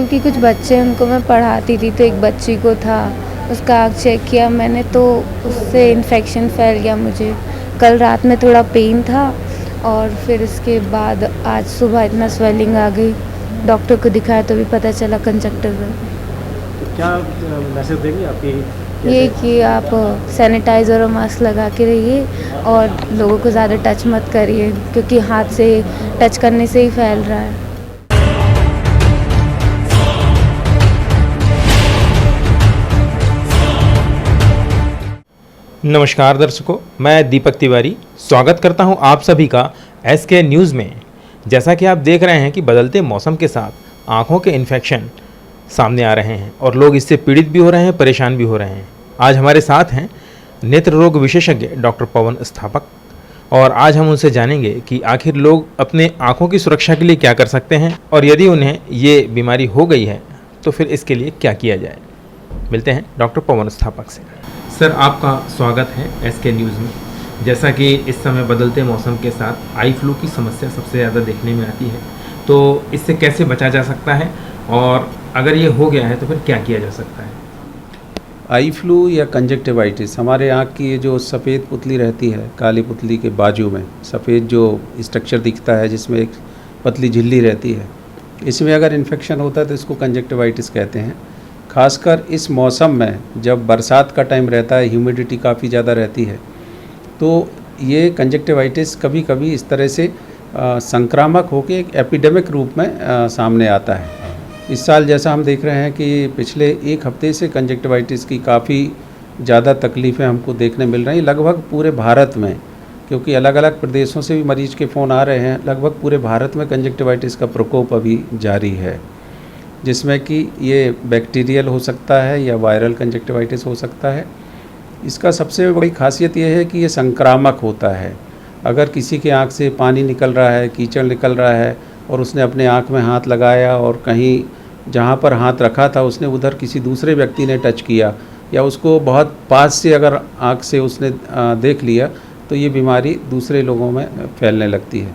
School की कुछ बच्चे हैं, उनको मैं पढ़ाती थी, तो एक बच्ची को था, उसका आँख चेक किया मैंने तो उससे इन्फेक्शन फैल गया मुझे। कल रात में थोड़ा पेन था और फिर इसके बाद आज सुबह इतना स्वेलिंग आ गई। डॉक्टर को दिखाया तो भी पता चला कंजक्टिवा। तो क्या मैसेज देंगे आपकी ये कि आप सैनिटाइज़र और मास्क लगा के रहिए और लोगों को ज़्यादा टच मत करिए, क्योंकि हाथ से टच करने से ही फैल रहा है। नमस्कार दर्शकों, मैं दीपक तिवारी स्वागत करता हूं आप सभी का SK न्यूज़ में। जैसा कि आप देख रहे हैं कि बदलते मौसम के साथ आँखों के इन्फेक्शन सामने आ रहे हैं और लोग इससे पीड़ित भी हो रहे हैं, परेशान भी हो रहे हैं। आज हमारे साथ हैं नेत्र रोग विशेषज्ञ डॉक्टर पवन स्थापक और आज हम उनसे जानेंगे कि आखिर लोग अपने आँखों की सुरक्षा के लिए क्या कर सकते हैं और यदि उन्हें ये बीमारी हो गई है तो फिर इसके लिए क्या किया जाए। मिलते हैं डॉक्टर पवन स्थापक से। सर, आपका स्वागत है SK न्यूज़ में। जैसा कि इस समय बदलते मौसम के साथ आई फ्लू की समस्या सबसे ज़्यादा देखने में आती है, तो इससे कैसे बचा जा सकता है और अगर ये हो गया है तो फिर क्या किया जा सकता है? आई फ्लू या कंजक्टिवाइटिस हमारे आँख की ये जो सफ़ेद पुतली रहती है, काली पुतली के बाजू में सफ़ेद जो स्ट्रक्चर दिखता है जिसमें एक पतली झिल्ली रहती है, इसमें अगर इन्फेक्शन होता है तो इसको कंजक्टिवाइटिस कहते हैं। खासकर इस मौसम में जब बरसात का टाइम रहता है, ह्यूमिडिटी काफ़ी ज़्यादा रहती है, तो ये कंजक्टिवाइटिस कभी कभी इस तरह से संक्रामक होकर एक एपिडेमिक रूप में सामने आता है। इस साल जैसा हम देख रहे हैं कि पिछले एक हफ्ते से कंजक्टिवाइटिस की काफ़ी ज़्यादा तकलीफ़ें हमको देखने मिल रही हैं लगभग पूरे भारत में, क्योंकि अलग अलग प्रदेशों से भी मरीज़ के फ़ोन आ रहे हैं। लगभग पूरे भारत में कंजक्टिवाइटिस का प्रकोप अभी जारी है, जिसमें कि ये बैक्टीरियल हो सकता है या वायरल कंजक्टिवाइटिस हो सकता है। इसका सबसे बड़ी खासियत ये है कि ये संक्रामक होता है। अगर किसी के आँख से पानी निकल रहा है, कीचड़ निकल रहा है और उसने अपने आँख में हाथ लगाया और कहीं जहाँ पर हाथ रखा था उसने उधर किसी दूसरे व्यक्ति ने टच किया या उसको बहुत पास से अगर आँख से उसने देख लिया तो ये बीमारी दूसरे लोगों में फैलने लगती है।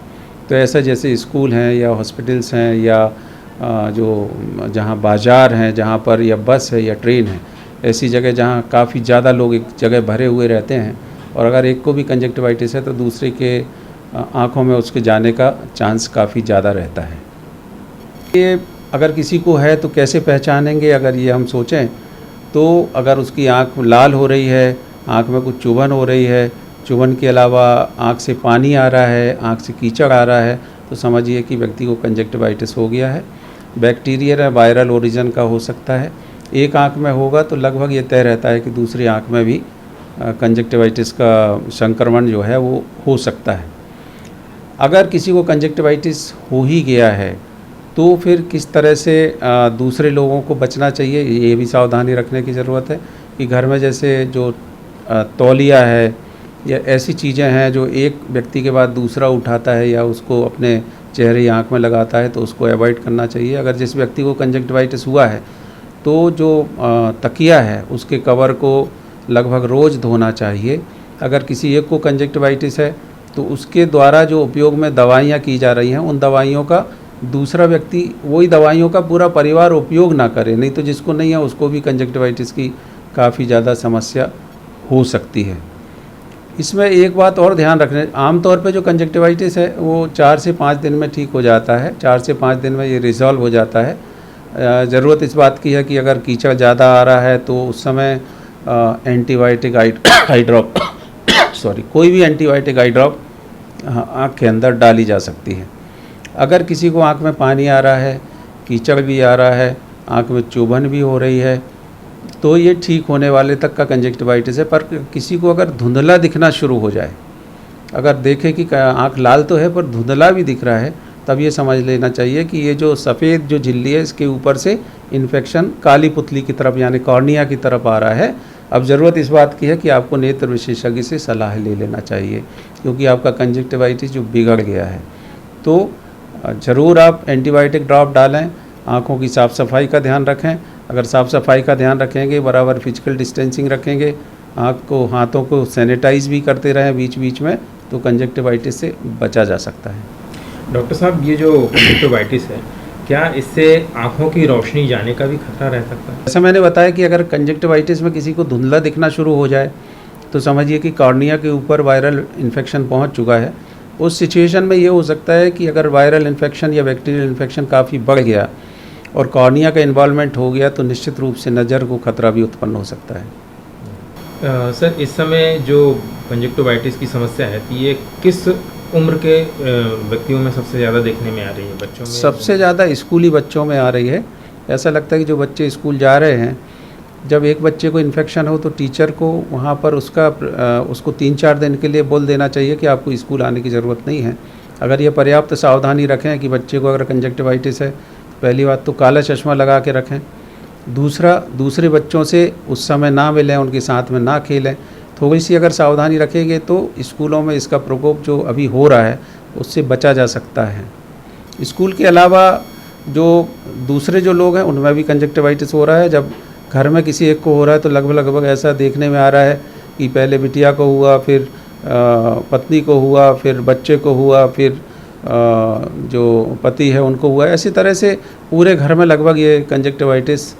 तो ऐसा जैसे स्कूल हैं या हॉस्पिटल्स हैं या जो जहाँ बाज़ार हैं, जहाँ पर या बस है या ट्रेन है, ऐसी जगह जहाँ काफ़ी ज़्यादा लोग एक जगह भरे हुए रहते हैं और अगर एक को भी कंजक्टिवाइटिस है तो दूसरे के आँखों में उसके जाने का चांस काफ़ी ज़्यादा रहता है। ये अगर किसी को है तो कैसे पहचानेंगे? अगर ये हम सोचें तो अगर उसकी आँख लाल हो रही है, आँख में कुछ चुभन हो रही है, चुभन के अलावा आँख से पानी आ रहा है, आँख से कीचड़ आ रहा है, तो समझिए कि व्यक्ति को कंजक्टिवाइटिस हो गया है। बैक्टीरियल या वायरल ओरिजिन का हो सकता है। एक आँख में होगा तो लगभग ये तय रहता है कि दूसरी आँख में भी कंजक्टिवाइटिस का संक्रमण जो है वो हो सकता है। अगर किसी को कंजक्टिवाइटिस हो ही गया है तो फिर किस तरह से दूसरे लोगों को बचना चाहिए, ये भी सावधानी रखने की ज़रूरत है कि घर में जैसे जो तौलिया है या ऐसी चीज़ें हैं जो एक व्यक्ति के बाद दूसरा उठाता है या उसको अपने चेहरे या आँख में लगाता है तो उसको अवॉइड करना चाहिए। अगर जिस व्यक्ति को कंजक्टिवाइटिस हुआ है तो जो तकिया है उसके कवर को लगभग रोज़ धोना चाहिए। अगर किसी एक को कंजक्टिवाइटिस है तो उसके द्वारा जो उपयोग में दवाइयाँ की जा रही हैं उन दवाइयों का दूसरा व्यक्ति वही दवाइयों का पूरा परिवार उपयोग ना करे, नहीं तो जिसको नहीं है उसको भी कंजक्टिवाइटिस की काफ़ी ज़्यादा समस्या हो सकती है। इसमें एक बात और ध्यान रखने, आमतौर पे जो कंजक्टिवाइटिस है वो 4 से 5 दिन में ठीक हो जाता है। 4 से 5 दिन में ये रिज़ॉल्व हो जाता है। ज़रूरत इस बात की है कि अगर कीचड़ ज़्यादा आ रहा है तो उस समय एंटीबायोटिक आई ड्रॉप कोई भी एंटीबायोटिक आई ड्रॉप आँख के अंदर डाली जा सकती है। अगर किसी को आँख में पानी आ रहा है, कीचड़ भी आ रहा है, आँख में चुभन भी हो रही है, तो ये ठीक होने वाले तक का कंजक्टिवाइटिस है। पर किसी को अगर धुंधला दिखना शुरू हो जाए, अगर देखे कि आँख लाल तो है पर धुंधला भी दिख रहा है, तब ये समझ लेना चाहिए कि ये जो सफ़ेद जो झिल्ली है इसके ऊपर से इन्फेक्शन काली पुतली की तरफ यानी कॉर्निया की तरफ आ रहा है। अब ज़रूरत इस बात की है कि आपको नेत्र विशेषज्ञ से सलाह ले लेना चाहिए, क्योंकि आपका कंजक्टिवाइटिस जो बिगड़ गया है। तो ज़रूर आप एंटीबायोटिक ड्रॉप डालें, आँखों की साफ़ सफाई का ध्यान रखें। अगर साफ़ सफाई का ध्यान रखेंगे, बराबर फिजिकल डिस्टेंसिंग रखेंगे, आँख को हाथों को सैनिटाइज़ भी करते रहें बीच बीच में, तो कंजक्टिवाइटिस से बचा जा सकता है। डॉक्टर साहब, ये जो कंजक्टिवाइटिस है क्या इससे आँखों की रोशनी जाने का भी खतरा रह सकता है? जैसा मैंने बताया कि अगर कंजक्टिवाइटिस में किसी को धुंधला दिखना शुरू हो जाए तो समझिए कि कॉर्निया के ऊपर वायरल इन्फेक्शन पहुंच चुका है। उस सिचुएशन में ये हो सकता है कि अगर वायरल इन्फेक्शन या बैक्टीरियल इन्फेक्शन काफ़ी बढ़ गया और कॉर्निया का इन्वॉल्वमेंट हो गया तो निश्चित रूप से नज़र को खतरा भी उत्पन्न हो सकता है। सर, इस समय जो कंजक्टिवाइटिस की समस्या है तो ये किस उम्र के व्यक्तियों में सबसे ज़्यादा देखने में आ रही है? बच्चों में? सबसे ज़्यादा स्कूली बच्चों में आ रही है। ऐसा लगता है कि जो बच्चे स्कूल जा रहे हैं, जब एक बच्चे को इन्फेक्शन हो तो टीचर को वहाँ पर उसको 3-4 दिन के लिए बोल देना चाहिए कि आपको स्कूल आने की ज़रूरत नहीं है। अगर ये पर्याप्त सावधानी रखें कि बच्चे को अगर कंजक्टिवाइटिस है, पहली बात तो काला चश्मा लगा के रखें। दूसरे बच्चों से उस समय ना मिलें, उनके साथ में ना खेलें। थोड़ी सी अगर सावधानी रखेंगे तो स्कूलों में इसका प्रकोप जो अभी हो रहा है उससे बचा जा सकता है। स्कूल के अलावा जो दूसरे जो लोग हैं उनमें भी कंजक्टिवाइटिस हो रहा है। जब घर में किसी एक को हो रहा है तो लगभग ऐसा देखने में आ रहा है कि पहले बिटिया को हुआ, फिर पत्नी को हुआ, फिर बच्चे को हुआ, फिर जो पति है उनको हुआ। ऐसी तरह से पूरे घर में लगभग ये कंजक्टिवाइटिस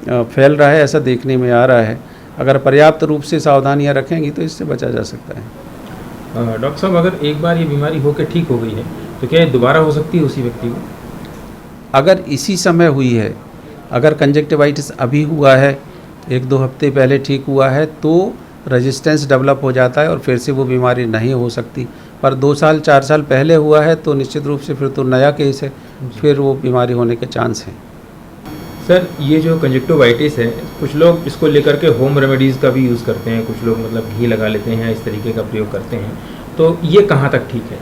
फैल रहा है, ऐसा देखने में आ रहा है। अगर पर्याप्त रूप से सावधानियां रखेंगी तो इससे बचा जा सकता है। डॉक्टर साहब, अगर एक बार ये बीमारी होकर ठीक हो गई है तो क्या ये दोबारा हो सकती है उसी व्यक्ति को? अगर इसी समय हुई है, अगर कंजक्टिवाइटिस अभी हुआ है, 1-2 हफ्ते पहले ठीक हुआ है, तो रेजिस्टेंस डेवलप हो जाता है और फिर से वो बीमारी नहीं हो सकती। पर 2 साल 4 साल पहले हुआ है तो निश्चित रूप से फिर तो नया केस है, फिर वो बीमारी होने के चांस हैं। सर, ये जो कंजक्टिवाइटिस है, कुछ लोग इसको लेकर के होम रेमेडीज़ का भी यूज़ करते हैं, कुछ लोग मतलब घी लगा लेते हैं, इस तरीके का प्रयोग करते हैं, तो ये कहाँ तक ठीक है?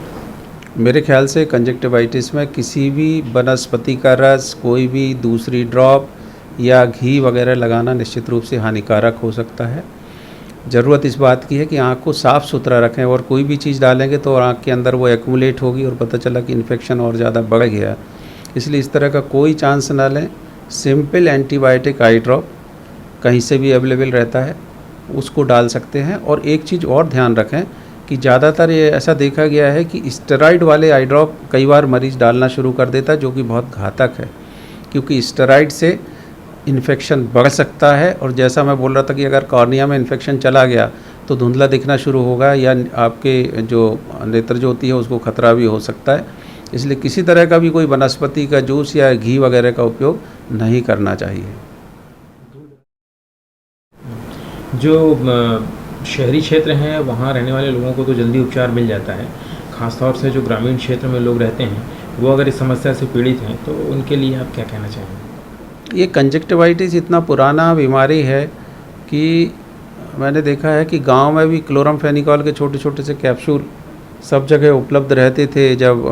मेरे ख्याल से कंजक्टिवाइटिस में किसी भी वनस्पति का रस, कोई भी दूसरी ड्रॉप या घी वगैरह लगाना निश्चित रूप से हानिकारक हो सकता है। ज़रूरत इस बात की है कि आँख को साफ़ सुथरा रखें, और कोई भी चीज़ डालेंगे तो आँख के अंदर वो एक्यूमुलेट होगी और पता चला कि इन्फेक्शन और ज़्यादा बढ़ गया। इसलिए इस तरह का कोई चांस ना लें। सिंपल एंटीबायोटिक आई ड्रॉप कहीं से भी अवेलेबल रहता है, उसको डाल सकते हैं। और एक चीज़ और ध्यान रखें कि ज़्यादातर ये ऐसा देखा गया है कि स्टेरॉइड वाले आई ड्रॉप कई बार मरीज़ डालना शुरू कर देता है, जो कि बहुत घातक है, क्योंकि स्टेरॉइड से इन्फेक्शन बढ़ सकता है। और जैसा मैं बोल रहा था कि अगर कॉर्निया में इन्फेक्शन चला गया तो धुंधला दिखना शुरू होगा, या आपके जो नेत्र ज्योति है उसको खतरा भी हो सकता है। इसलिए किसी तरह का भी कोई वनस्पति का जूस या घी वगैरह का उपयोग नहीं करना चाहिए। जो शहरी क्षेत्र हैं वहाँ रहने वाले लोगों को तो जल्दी उपचार मिल जाता है, ख़ासतौर से जो ग्रामीण क्षेत्र में लोग रहते हैं वो अगर इस समस्या से पीड़ित हैं तो उनके लिए आप क्या कहना चाहेंगे? ये कंजक्टिवाइटिस इतना पुराना बीमारी है कि मैंने देखा है कि गांव में भी क्लोरामफेनिकॉल के छोटे छोटे से कैप्सूल सब जगह उपलब्ध रहते थे जब,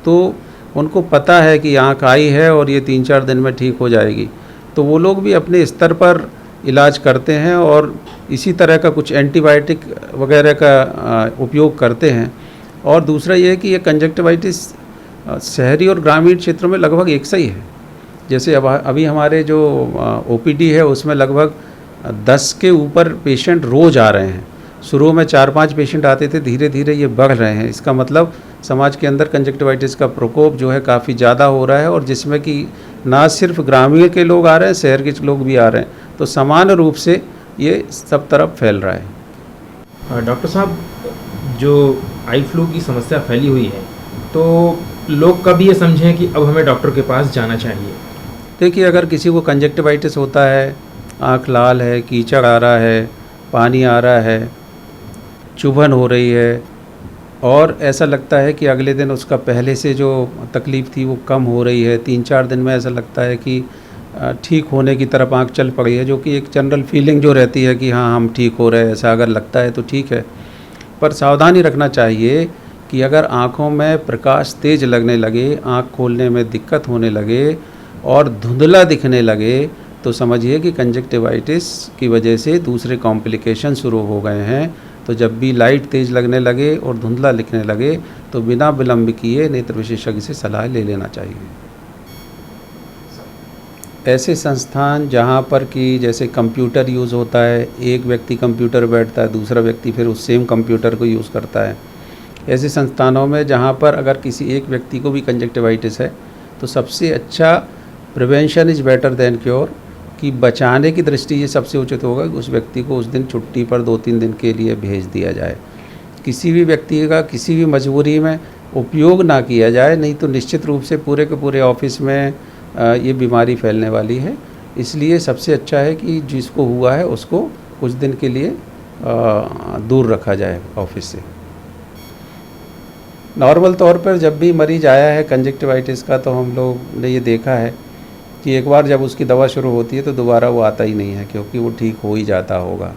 तो उनको पता है कि आँख आई है और ये 3-4 दिन में ठीक हो जाएगी, तो वो लोग भी अपने स्तर पर इलाज करते हैं और इसी तरह का कुछ एंटीबायोटिक वगैरह का उपयोग करते हैं। और दूसरा ये है कि ये कंजक्टिवाइटिस शहरी और ग्रामीण क्षेत्रों में लगभग एक सा ही है। जैसे अभी हमारे जो ओपीडी है उसमें लगभग 10 के ऊपर पेशेंट रोज़ आ रहे हैं। शुरू में 4-5 पेशेंट आते थे, धीरे धीरे ये बढ़ रहे हैं। इसका मतलब समाज के अंदर कंजक्टिवाइटिस का प्रकोप जो है काफ़ी ज़्यादा हो रहा है, और जिसमें कि ना सिर्फ ग्रामीण के लोग आ रहे हैं, शहर के लोग भी आ रहे हैं, तो समान रूप से ये सब तरफ फैल रहा है। डॉक्टर साहब, जो आई फ्लू की समस्या फैली हुई है तो लोग कब ये समझें कि अब हमें डॉक्टर के पास जाना चाहिए? देखिए, अगर किसी को कंजक्टिवाइटिस होता है, आँख लाल है, कीचड़ आ रहा है, पानी आ रहा है, चुभन हो रही है, और ऐसा लगता है कि अगले दिन उसका पहले से जो तकलीफ़ थी वो कम हो रही है, 3-4 दिन में ऐसा लगता है कि ठीक होने की तरफ आँख चल पड़ी है, जो कि एक जनरल फीलिंग जो रहती है कि हाँ हम ठीक हो रहे हैं, ऐसा अगर लगता है तो ठीक है। पर सावधानी रखना चाहिए कि अगर आँखों में प्रकाश तेज़ लगने लगे, आँख खोलने में दिक्कत होने लगे और धुंधला दिखने लगे, तो समझिए कि कंजक्टिवाइटिस की वजह से दूसरे कॉम्प्लिकेशन शुरू हो गए हैं। तो जब भी लाइट तेज़ लगने लगे और धुंधला दिखने लगे तो बिना विलंब किए नेत्र विशेषज्ञ से सलाह ले लेना चाहिए। ऐसे संस्थान जहाँ पर कि जैसे कंप्यूटर यूज़ होता है, एक व्यक्ति कंप्यूटर बैठता है, दूसरा व्यक्ति फिर उस सेम कंप्यूटर को यूज़ करता है, ऐसे संस्थानों में जहाँ पर अगर किसी एक व्यक्ति को भी कंजक्टिवाइटिस है तो सबसे अच्छा prevention is better than cure, कि बचाने की दृष्टि ये सबसे उचित होगा कि उस व्यक्ति को उस दिन छुट्टी पर 2-3 दिन के लिए भेज दिया जाए। किसी भी व्यक्ति का किसी भी मजबूरी में उपयोग ना किया जाए, नहीं तो निश्चित रूप से पूरे के पूरे ऑफिस में ये बीमारी फैलने वाली है। इसलिए सबसे अच्छा है कि जिसको हुआ है उसको कुछ दिन के लिए दूर रखा जाए ऑफिस से। नॉर्मल तौर पर जब भी मरीज़ आया है कंजक्टिवाइटिस का, तो हम लोग ने ये देखा है कि एक बार जब उसकी दवा शुरू होती है तो दोबारा वो आता ही नहीं है, क्योंकि वो ठीक हो ही जाता होगा।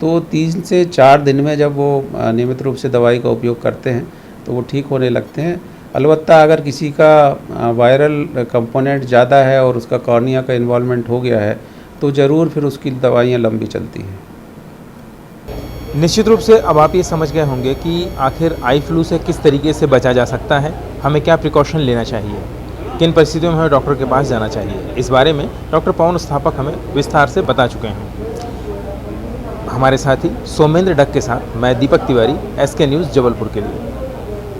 तो 3 से 4 दिन में जब वो नियमित रूप से दवाई का उपयोग करते हैं तो वो ठीक होने लगते हैं। अलबत्ता अगर किसी का वायरल कंपोनेंट ज़्यादा है और उसका कॉर्निया का इन्वॉल्वमेंट हो गया है तो ज़रूर फिर उसकी दवाइयाँ लंबी चलती हैं। निश्चित रूप से अब आप ये समझ गए होंगे कि आखिर आई फ्लू से किस तरीके से बचा जा सकता है, हमें क्या प्रिकॉशन लेना चाहिए, किन परिस्थितियों में हमें डॉक्टर के पास जाना चाहिए। इस बारे में डॉक्टर पवन स्थापक हमें विस्तार से बता चुके हैं। हमारे साथी सोमेंद्र डक के साथ मैं दीपक तिवारी, SK न्यूज़ जबलपुर के लिए।